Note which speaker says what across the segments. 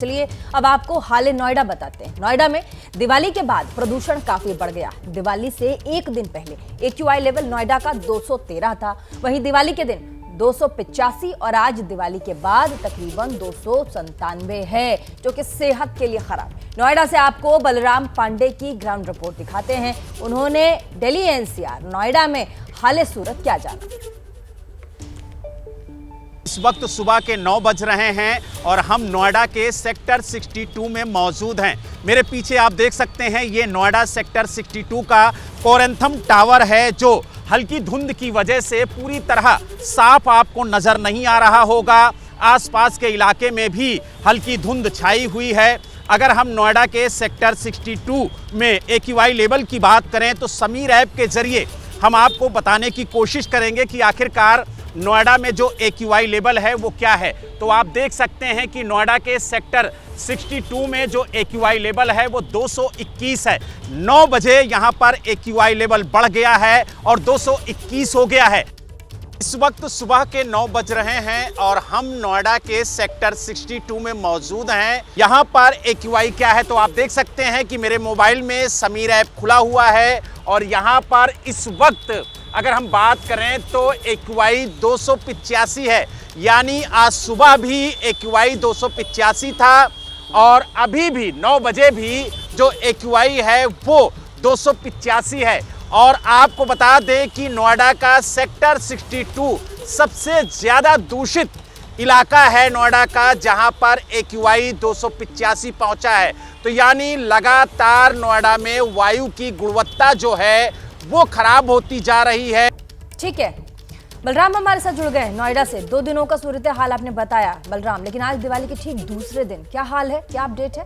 Speaker 1: चलिए अब आपको हाल नोएडा बताते हैं। नोएडा में दिवाली के बाद प्रदूषण काफी बढ़ गया। दिवाली से एक दिन पहले एक्यूआई लेवल नोएडा का 213 था, वहीं दिवाली के दिन 285 और आज दिवाली के बाद तकरीबन 297 है, जो कि सेहत के लिए खराब। नोएडा से आपको बलराम पांडे की ग्राउंड रिपोर्ट दिखाते हैं। उन्होंने दिल्ली एनसीआर नोएडा में हाल सूरत क्या जाना।
Speaker 2: इस वक्त सुबह के 9 बज रहे हैं और हम नोएडा के सेक्टर 62 में मौजूद हैं। मेरे पीछे आप देख सकते हैं, ये नोएडा सेक्टर 62 का कोरेंथम टावर है, जो हल्की धुंध की वजह से पूरी तरह साफ आपको नजर नहीं आ रहा होगा। आसपास के इलाके में भी हल्की धुंध छाई हुई है। अगर हम नोएडा के सेक्टर 62 में एक्यूआई लेवल की बात करें तो समीर ऐप के जरिए हम आपको बताने की कोशिश करेंगे कि आखिरकार नोएडा में जो एक्यूआई लेवल है वो क्या है। तो आप देख सकते हैं कि नोएडा के सेक्टर 62 में जो एक्यूआई लेवल है वो 221 है। 9 बजे यहाँ पर एक्यूआई लेवल बढ़ गया है और 221 हो गया है। इस वक्त सुबह के 9 बज रहे हैं और हम नोएडा के सेक्टर 62 में मौजूद हैं। यहाँ पर एक्यूआई क्या है तो आप देख सकते हैं कि मेरे मोबाइल में समीर ऐप खुला हुआ है और यहाँ पर इस वक्त अगर हम बात करें तो एक्यूआई 285 है, यानी आज सुबह भी एक्यूआई 285 था और अभी भी 9 बजे भी जो एक्यूआई है वो 285 है। और आपको बता दें कि नोएडा का सेक्टर 62 सबसे ज़्यादा दूषित इलाका है नोएडा का, जहां पर एक्यूआई 285 पहुंचा है। तो यानी लगातार नोएडा में वायु की गुणवत्ता जो है वो खराब होती जा रही है।
Speaker 1: ठीक है, बलराम हमारे साथ जुड़ गए नोएडा से। 2 दिनों का सूरत हाल आपने बताया बलराम, लेकिन आज दिवाली के ठीक दूसरे दिन क्या हाल है, क्या अपडेट है?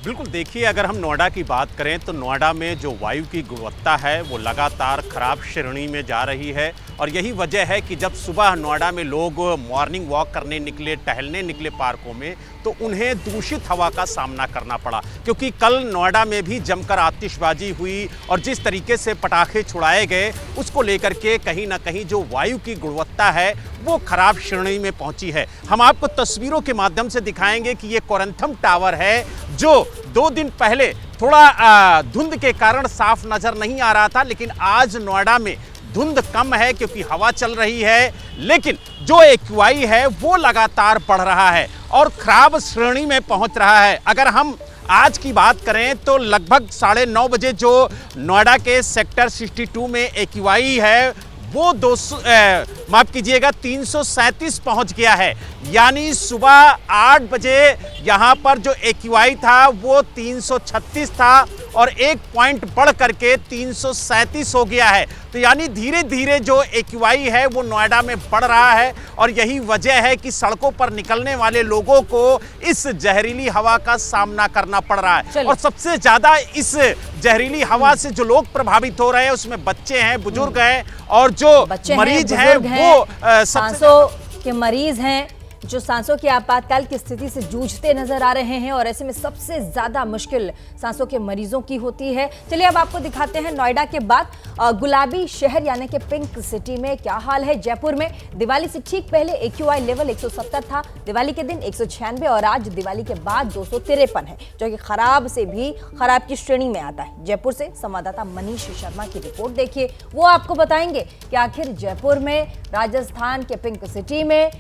Speaker 2: बिल्कुल, देखिए अगर हम नोएडा की बात करें तो नोएडा में जो वायु की गुणवत्ता है वो लगातार खराब श्रेणी में जा रही है। और यही वजह है कि जब सुबह नोएडा में लोग मॉर्निंग वॉक करने निकले, टहलने निकले पार्कों में, तो उन्हें दूषित हवा का सामना करना पड़ा। क्योंकि कल नोएडा में भी जमकर आतिशबाजी हुई और जिस तरीके से पटाखे छुड़ाए गए उसको लेकर के कहीं ना कहीं जो वायु की गुणवत्ता है वो खराब श्रेणी में पहुंची है। हम आपको तस्वीरों के माध्यम से दिखाएंगे कि ये कोरेंथम टावर है, जो 2 दिन पहले थोड़ा धुंध के कारण साफ नजर नहीं आ रहा था, लेकिन आज नोएडा में धुंध कम है क्योंकि हवा चल रही है, लेकिन जो एक्यूआई है वो लगातार बढ़ रहा है और खराब श्रेणी में पहुंच रहा है। अगर हम आज की बात करें तो लगभग 9:30 बजे जो नोएडा के सेक्टर 62 में एक्यूआई है वो 337 पहुंच गया है। यानी सुबह 8 बजे यहाँ पर जो एक्यूआई था वो 336 था और 1 पॉइंट बढ़ करके 337 हो गया है। तो यानी धीरे धीरे जो एक्यूआई है वो नोएडा में बढ़ रहा है और यही वजह है कि सड़कों पर निकलने वाले लोगों को इस जहरीली हवा का सामना करना पड़ रहा है। और सबसे ज्यादा इस जहरीली हवा से जो लोग प्रभावित हो रहे हैं उसमें बच्चे हैं, बुजुर्ग हैं और जो मरीज हैं वो
Speaker 1: सांसों के मरीज हैं, जो सांसों की आपातकाल की स्थिति से जूझते नजर आ रहे हैं। और ऐसे में सबसे ज्यादा मुश्किल सांसों के मरीजों की होती है। चलिए अब आपको दिखाते हैं नोएडा के बाद गुलाबी शहर यानी कि पिंक सिटी में क्या हाल है। जयपुर में दिवाली से ठीक पहले एक्यूआई लेवल 170 था, दिवाली के दिन 196 और आज दिवाली के बाद 253 है, जो कि खराब से भी खराब की श्रेणी में आता है। जयपुर से संवाददाता मनीष शर्मा की रिपोर्ट देखिए, वो आपको बताएंगे कि आखिर जयपुर में, राजस्थान के पिंक सिटी में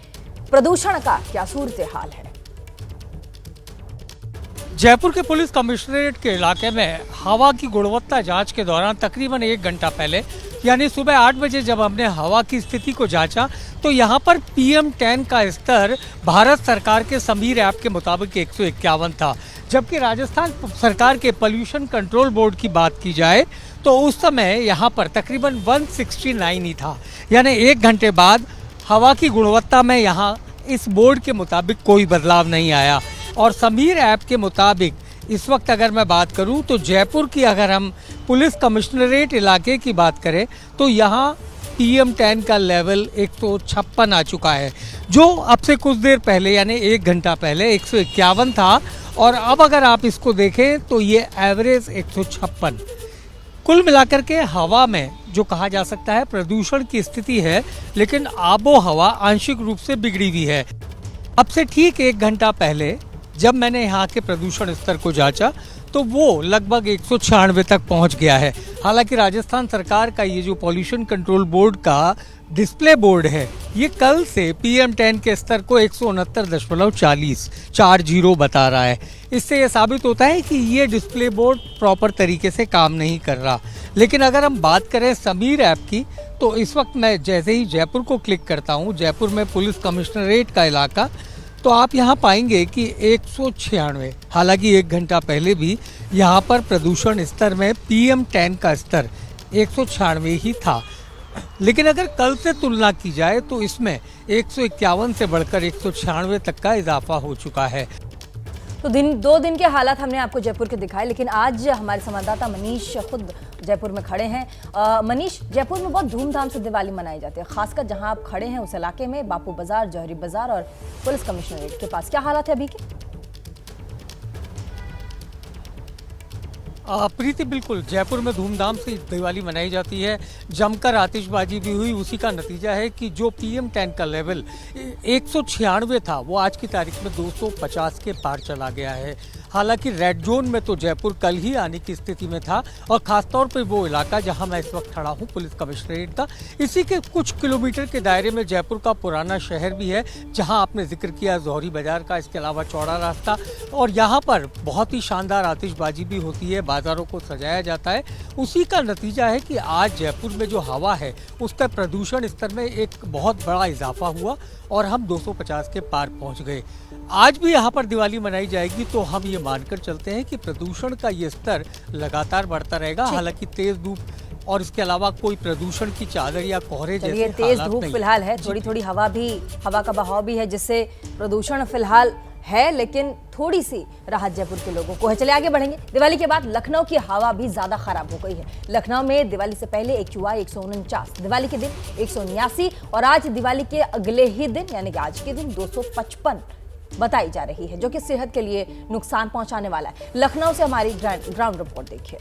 Speaker 1: प्रदूषण का क्या सूरत हाल है।
Speaker 3: जयपुर के पुलिस कमिश्नरेट के इलाके में हवा की गुणवत्ता जांच के दौरान तकरीबन 1 घंटा पहले यानी सुबह 8 बजे जब हमने हवा की स्थिति को जांचा तो यहाँ पर PM10 का स्तर भारत सरकार के समीर ऐप के मुताबिक 151 था, जबकि राजस्थान सरकार के पोल्यूशन कंट्रोल बोर्ड की बात की जाए तो उस समय यहाँ पर तकरीबन 169 ही था। यानी 1 घंटे बाद हवा की गुणवत्ता में यहाँ इस बोर्ड के मुताबिक कोई बदलाव नहीं आया। और समीर ऐप के मुताबिक इस वक्त अगर मैं बात करूं तो जयपुर की अगर हम पुलिस कमिश्नरेट इलाके की बात करें तो यहाँ PM10 का लेवल 156 आ चुका है, जो अब से कुछ देर पहले यानी 1 घंटा पहले 151 था और अब अगर आप इसको देखें तो ये एवरेज 156। कुल मिलाकर के हवा में जो कहा जा सकता है प्रदूषण की स्थिति है, लेकिन आबो हवा आंशिक रूप से बिगड़ी हुई है। अब से ठीक 1 घंटा पहले जब मैंने यहाँ के प्रदूषण स्तर को जांचा तो वो लगभग 196 तक पहुँच गया है। हालांकि राजस्थान सरकार का ये जो पॉल्यूशन कंट्रोल बोर्ड का डिस्प्ले बोर्ड है, ये कल से PM10 के स्तर को 169.40 बता रहा है। इससे ये साबित होता है कि ये डिस्प्ले बोर्ड प्रॉपर तरीके से काम नहीं कर रहा। लेकिन अगर हम बात करें समीर ऐप की, तो इस वक्त मैं जैसे ही जयपुर को क्लिक करता हूँ, जयपुर में पुलिस कमिश्नरेट का इलाका, तो आप यहाँ पाएंगे कि 196, हालांकि 1 घंटा पहले भी यहाँ पर प्रदूषण स्तर में PM10 का स्तर 196 ही था। लेकिन अगर कल से तुलना की जाए तो इसमें 151 से बढ़कर 196 तक का इजाफा हो चुका है।
Speaker 1: तो 2 दिन के हालात हमने आपको जयपुर के दिखाए, लेकिन आज हमारे संवाददाता मनीष खुद जयपुर में खड़े हैं। मनीष, जयपुर में बहुत धूमधाम से दिवाली मनाई जाती है, खासकर जहां आप खड़े हैं उस इलाके में, बापू बाजार, जौहरी बाजार और पुलिस कमिश्नरेट के पास क्या हालात है अभी के?
Speaker 3: प्रीति, बिल्कुल जयपुर में धूमधाम से दिवाली मनाई जाती है, जमकर आतिशबाजी भी हुई। उसी का नतीजा है कि जो PM10 का लेवल 196 था वो आज की तारीख में 250 के पार चला गया है। हालांकि रेड जोन में तो जयपुर कल ही आने की स्थिति में था, और खासतौर पर वो इलाका जहां मैं इस वक्त खड़ा हूं पुलिस कमिश्नरेट का, इसी के कुछ किलोमीटर के दायरे में जयपुर का पुराना शहर भी है, जहां आपने जिक्र किया जौहरी बाजार का, इसके अलावा चौड़ा रास्ता, और यहाँ पर बहुत ही शानदार आतिशबाजी भी होती है, बाजारों को सजाया जाता है। उसी का नतीजा है कि आज जयपुर में जो हवा है उसका प्रदूषण स्तर में एक बहुत बड़ा इजाफा हुआ और हम 250 के पार पहुंच गए। आज भी यहाँ पर दिवाली मनाई जाएगी तो हम ये मानकर चलते हैं कि प्रदूषण का ये स्तर लगातार बढ़ता रहेगा। हालांकि तेज धूप और इसके अलावा कोई प्रदूषण की चादर या कोहरे जैसे
Speaker 1: तेज धूप फिलहाल है, थोड़ी थोड़ी हवा का बहाव भी है, जिससे प्रदूषण फिलहाल है, लेकिन थोड़ी सी राहत जयपुर के लोगों को है। चलिए आगे बढ़ेंगे। दिवाली के बाद लखनऊ की हवा भी ज्यादा खराब हो गई है। लखनऊ में दिवाली से पहले AQI 149, दिवाली के दिन 179 और आज दिवाली के अगले ही दिन यानी कि आज के दिन 255 बताई जा रही है, जो कि सेहत के लिए नुकसान पहुंचाने वाला है। लखनऊ से हमारी ग्राउंड रिपोर्ट देखिए।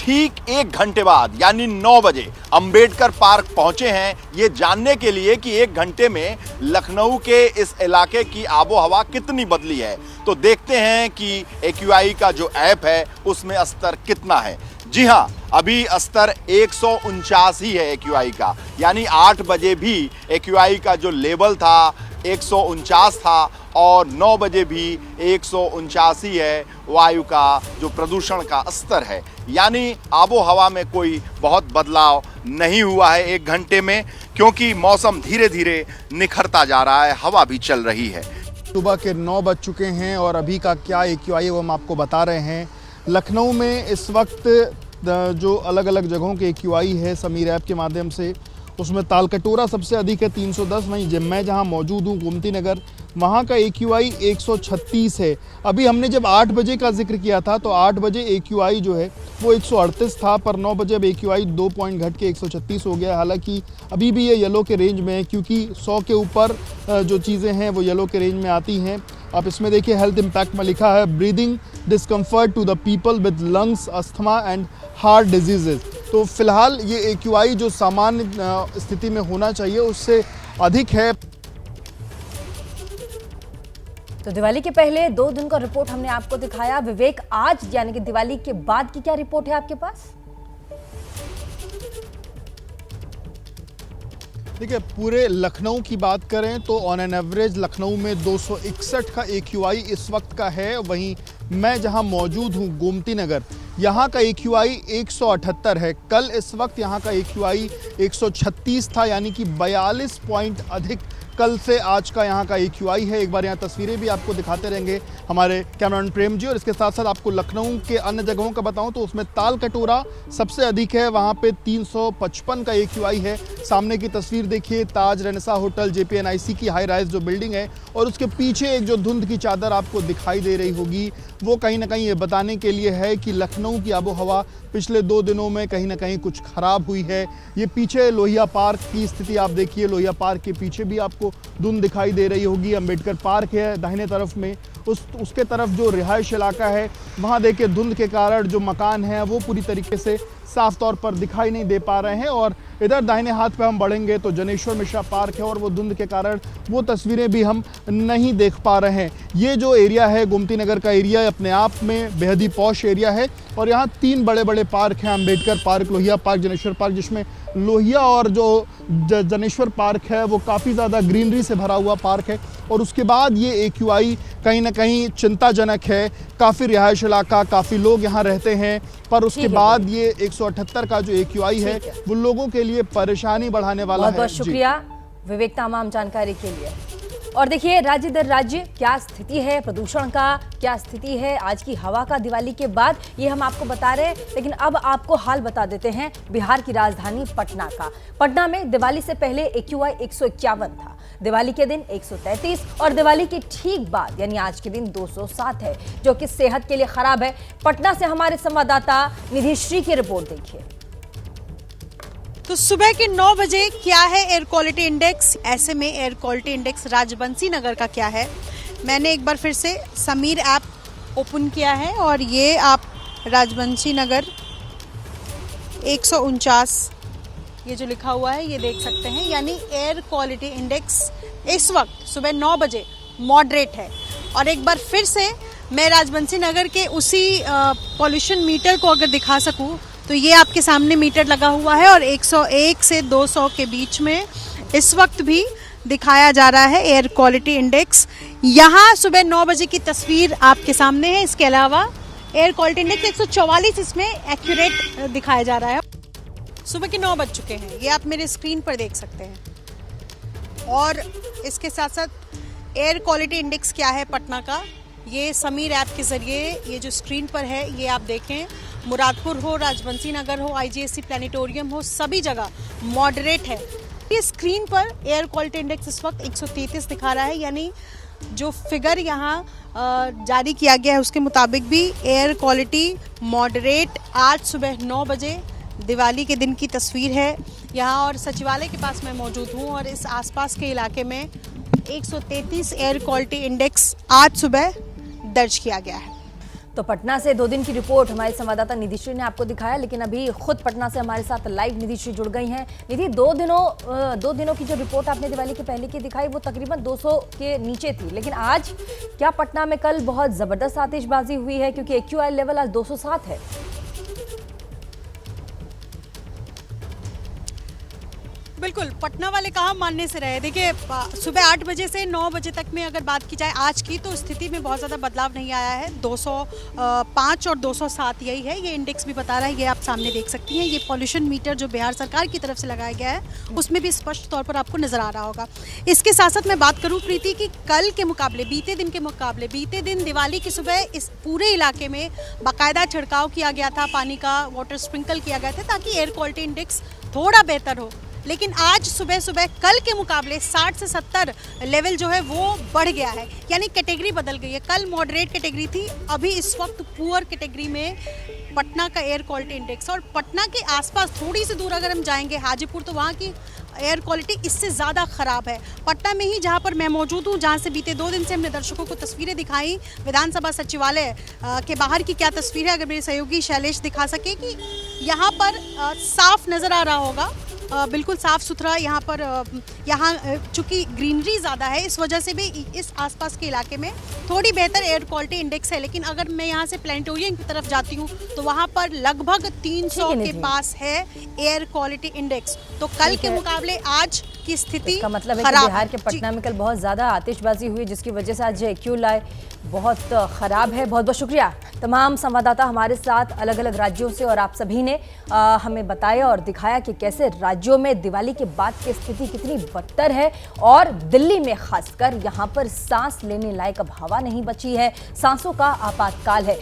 Speaker 4: ठीक 1 घंटे बाद यानी 9 बजे अंबेडकर पार्क पहुंचे हैं ये जानने के लिए कि 1 घंटे में लखनऊ के इस इलाके की आबो हवा कितनी बदली है। तो देखते हैं कि AQI का जो ऐप है उसमें स्तर कितना है। जी हाँ, अभी स्तर 149 ही है AQI का, यानी 8 बजे भी AQI का जो लेवल था 149 था और 9 बजे भी 149 है वायु का जो प्रदूषण का स्तर है। यानी आबो हवा में कोई बहुत बदलाव नहीं हुआ है 1 घंटे में, क्योंकि मौसम धीरे धीरे निखरता जा रहा है, हवा भी चल रही है।
Speaker 5: सुबह के 9 बज चुके हैं और अभी का क्या AQI है वो हम आपको बता रहे हैं। लखनऊ में इस वक्त जो अलग अलग जगहों के AQI है समीर ऐप के माध्यम से, उसमें तालकटोरा सबसे अधिक है 310। वहीं मैं जहां मौजूद हूं गोमती नगर, वहां का AQI 136 है। अभी हमने जब 8 बजे का जिक्र किया था तो 8 बजे AQI जो है वो 138 था, पर 9 बजे अब AQI 2 पॉइंट घट के 136 हो गया। हालांकि अभी भी ये येलो के रेंज में है, क्योंकि 100 के ऊपर जो चीज़ें हैं वो येलो के रेंज में आती हैं। आप इसमें देखिए हेल्थ इम्पैक्ट में लिखा है breathing discomfort to the people with lungs, asthma and heart diseases. तो फिलहाल ये AQI जो सामान्य स्थिति में होना चाहिए उससे अधिक है।
Speaker 1: तो दिवाली के पहले 2 दिन का रिपोर्ट हमने आपको दिखाया। विवेक, आज यानी कि दिवाली के बाद की क्या रिपोर्ट है आपके पास?
Speaker 5: देखिए, पूरे लखनऊ की बात करें तो ऑन एन एवरेज लखनऊ में 261 का AQI इस वक्त का है। वहीं मैं जहां मौजूद हूं गोमती नगर, यहाँ का AQI 178 है। कल इस वक्त यहाँ का AQI 136 था, यानी कि 42 पॉइंट अधिक कल से आज का यहाँ का AQI है। एक बार यहाँ तस्वीरें भी आपको दिखाते रहेंगे हमारे कैमरामैन प्रेम जी, और इसके साथ साथ आपको लखनऊ के अन्य जगहों का बताऊं तो उसमें तालकटोरा सबसे अधिक है, वहाँ पे 355 का AQI है। सामने की तस्वीर देखिए, ताज रेनेसा होटल JPNIC की हाई राइज जो बिल्डिंग है, और उसके पीछे एक जो धुंध की चादर आपको दिखाई दे रही होगी वो कहीं ना कहीं ये बताने के लिए है कि लखनऊ लखनऊ की आबो हवा पिछले 2 दिनों में कहीं ना कहीं कुछ खराब हुई है। ये पीछे लोहिया पार्क की स्थिति आप देखिए, लोहिया पार्क के पीछे भी आपको धुंध दिखाई दे रही होगी। अंबेडकर पार्क है दाहिने तरफ में, उसके तरफ जो रिहायश इलाका है वहाँ देखिए धुंध के कारण जो मकान हैं वो पूरी तरीके से साफ तौर पर दिखाई नहीं दे पा रहे हैं। और इधर दाहिने हाथ पे हम बढ़ेंगे तो जनेश्वर मिश्रा पार्क है और वो धुंध के कारण वो तस्वीरें भी हम नहीं देख पा रहे हैं। ये जो एरिया है गोमती नगर का एरिया अपने आप में बेहद ही पॉश एरिया है और यहाँ 3 बड़े बड़े पार्क हैं, Ambedkar park, Lohia park, Janeshwar park, जिसमें लोहिया और जो जनेश्वर पार्क है वो काफ़ी ज़्यादा ग्रीनरी से भरा हुआ पार्क है। और उसके बाद ये AQI कहीं ना कहीं चिंताजनक है, काफ़ी रिहायश इलाका, काफ़ी लोग यहाँ रहते हैं, पर उसके बाद ये 178 का जो AQI है वो लोगों के लिए परेशानी बढ़ाने वाला है।
Speaker 1: बहुत शुक्रिया विवेक तमाम जानकारी के लिए। और देखिए राज्य दर राज्य क्या स्थिति है, प्रदूषण का क्या स्थिति है, आज की हवा का दिवाली के बाद, ये हम आपको बता रहे हैं। लेकिन अब आपको हाल बता देते हैं बिहार की राजधानी पटना का। पटना में दिवाली से पहले AQI 151 था, दिवाली के दिन 133 और दिवाली के ठीक बाद यानी आज के दिन 207 है, जो कि सेहत के लिए खराब है। पटना से हमारे संवाददाता निधि श्री की रिपोर्ट देखिए।
Speaker 6: तो सुबह के 9 बजे क्या है एयर क्वालिटी इंडेक्स, ऐसे में एयर क्वालिटी इंडेक्स राजबंसी नगर का क्या है। मैंने एक बार फिर से समीर ऐप ओपन किया है और ये आप राजबंसी नगर 149 ये जो लिखा हुआ है ये देख सकते हैं, यानी एयर क्वालिटी इंडेक्स इस वक्त सुबह 9 बजे मॉडरेट है। और एक बार फिर से मैं राजबंसी नगर के उसी पॉल्यूशन मीटर को अगर दिखा सकूं तो ये आपके सामने मीटर लगा हुआ है और 101 से 200 के बीच में इस वक्त भी दिखाया जा रहा है एयर क्वालिटी इंडेक्स। यहाँ सुबह 9 बजे की तस्वीर आपके सामने है। इसके अलावा एयर क्वालिटी इंडेक्स 144 इसमें एक्यूरेट दिखाया जा रहा है। सुबह के 9 बज चुके हैं, ये आप मेरे स्क्रीन पर देख सकते हैं। और इसके साथ साथ एयर क्वालिटी इंडेक्स क्या है पटना का, ये समीर ऐप के जरिए ये जो स्क्रीन पर है ये आप देखें। मुरादपुर हो, राजबंसी नगर हो, IGSC प्लानिटोरियम हो, सभी जगह मॉडरेट है। ये स्क्रीन पर एयर क्वालिटी इंडेक्स इस वक्त 133 दिखा रहा है, यानी जो फिगर यहाँ जारी किया गया है उसके मुताबिक भी एयर क्वालिटी मॉडरेट। आज सुबह 9 बजे दिवाली के दिन की तस्वीर है यहाँ, और सचिवालय के पास मैं मौजूद हूँ और इस आसपास के इलाके में 133 एयर क्वालिटी इंडेक्स आज सुबह दर्ज किया गया है।
Speaker 1: तो पटना से 2 दिन की रिपोर्ट हमारे संवाददाता निधि श्री ने आपको दिखाया, लेकिन अभी खुद पटना से हमारे साथ लाइव निधि श्री जुड़ गई हैं। निधि, 2 दिनों की जो रिपोर्ट आपने दिवाली के पहले की दिखाई वो तकरीबन 200 के नीचे थी, लेकिन आज क्या पटना में कल बहुत जबरदस्त आतिशबाजी हुई है, क्योंकि AQI लेवल आज 207 है।
Speaker 6: बिल्कुल, पटना वाले कहाँ मानने से रहे। देखिए सुबह 8 बजे से 9 बजे तक में अगर बात की जाए आज की, तो स्थिति में बहुत ज़्यादा बदलाव नहीं आया है। 205 और 207 यही है, ये इंडेक्स भी बता रहा है, ये आप सामने देख सकती हैं। ये पॉल्यूशन मीटर जो बिहार सरकार की तरफ से लगाया गया है उसमें भी स्पष्ट तौर पर आपको नज़र आ रहा होगा। इसके साथ साथ मैं बात करूँ प्रीति की, कल के मुकाबले, बीते दिन के मुकाबले, बीते दिन दिवाली की सुबह इस पूरे इलाके में बाकायदा छिड़काव किया गया था, पानी का वाटर स्प्रिंकल किया गया था ताकि एयर क्वालिटी इंडेक्स थोड़ा बेहतर हो। लेकिन आज सुबह सुबह कल के मुकाबले 60 से 70 लेवल जो है वो बढ़ गया है, यानी कैटेगरी बदल गई है। कल मॉडरेट कैटेगरी थी, अभी इस वक्त पुअर कैटेगरी में पटना का एयर क्वालिटी इंडेक्स। और पटना के आसपास थोड़ी सी दूर अगर हम जाएंगे हाजीपुर, तो वहाँ की एयर क्वालिटी इससे ज़्यादा ख़राब है। पटना में ही जहाँ पर मैं मौजूद हूँ, जहाँ से बीते 2 दिन से हमने दर्शकों को तस्वीरें दिखाई विधानसभा सचिवालय के बाहर की क्या तस्वीर है, अगर मेरे सहयोगी शैलेश दिखा सके कि यहाँ पर साफ नज़र आ रहा होगा, बिल्कुल साफ़ सुथरा। यहाँ पर चूँकि ग्रीनरी ज़्यादा है इस वजह से भी इस आसपास के इलाके में थोड़ी बेहतर एयर क्वालिटी इंडेक्स है। लेकिन अगर मैं यहाँ से प्लानिटोरियम की तरफ जाती हूँ तो वहाँ पर लगभग 300 के पास है एयर क्वालिटी इंडेक्स। तो कल के मुकाबले आज की स्थिति
Speaker 1: का मतलब है कि बिहार के पटना में कल बहुत ज़्यादा आतिशबाजी हुई, जिसकी वजह से आज AQI बहुत ख़राब है। बहुत बहुत शुक्रिया तमाम संवाददाता हमारे साथ अलग अलग राज्यों से, और आप सभी ने हमें बताया और दिखाया कि कैसे राज्यों में दिवाली के बाद की स्थिति कितनी बदतर है। और दिल्ली में खासकर यहाँ पर सांस लेने लायक अब हवा नहीं बची है, सांसों का आपातकाल है।